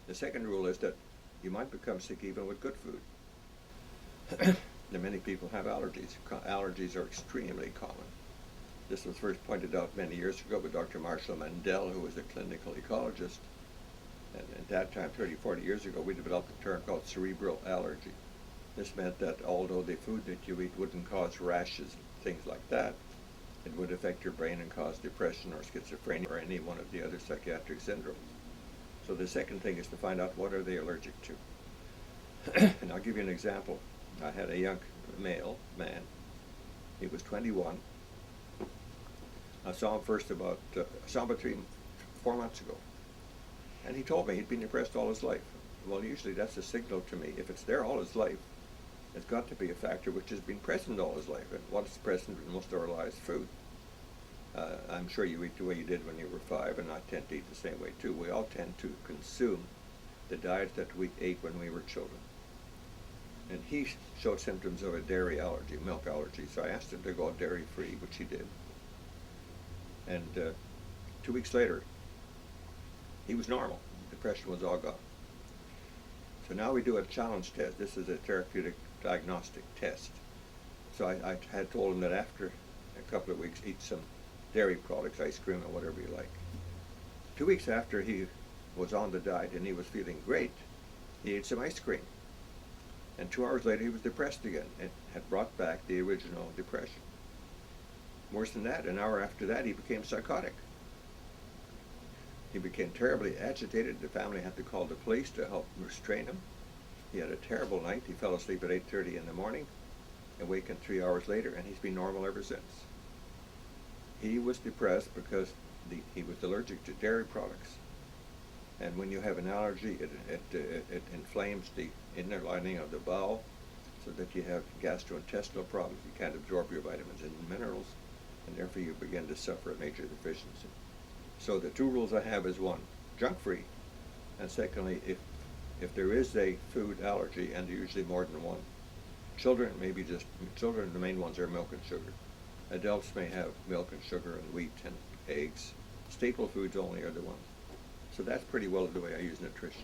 The second rule is that you might become sick even with good food. Many people have allergies. Allergies are extremely common. This was first pointed out many years ago by Dr. Marshall Mandel, who was a clinical ecologist. And at that time, 30, 40 years ago, we developed a term called cerebral allergy. This meant that although the food that you eat wouldn't cause rashes and things like that, it would affect your brain and cause depression or schizophrenia or any one of the other psychiatric syndromes. So the second thing is to find out what are they allergic to. And I'll give you an example. I had a young man. He was 21. I saw him about 4 months ago. And he told me he'd been depressed all his life. Well, usually that's a signal to me. If it's there all his life, it's got to be a factor which has been present all his life. And what's present in most of our lives? Food. I'm sure you eat the way you did when you were 5, and I tend to eat the same way too. We all tend to consume the diet that we ate when we were children. And he showed symptoms of a dairy allergy, milk allergy. So I asked him to go dairy-free, which he did. And 2 weeks later, he was normal. Depression was all gone. So now we do a challenge test. This is a therapeutic diagnostic test. So I had told him that after a couple of weeks, eat some dairy products, ice cream or whatever you like. 2 weeks after he was on the diet and he was feeling great, he ate some ice cream. And 2 hours later, he was depressed again and had brought back the original depression. Worse than that, an hour after that, he became psychotic. He became terribly agitated. The family had to call the police to help restrain him. He had a terrible night. He fell asleep at 8:30 in the morning, awakened 3 hours later, and he's been normal ever since. He was depressed because he was allergic to dairy products. And when you have an allergy, it inflames the inner lining of the bowel so that you have gastrointestinal problems. You can't absorb your vitamins and minerals, and therefore you begin to suffer a major deficiency. So the 2 rules I have is 1, junk-free, and secondly, if there is a food allergy, and usually more than one, children, the main ones are milk and sugar. Adults may have milk and sugar and wheat and eggs. Staple foods only are the ones. So that's pretty well the way I use nutrition.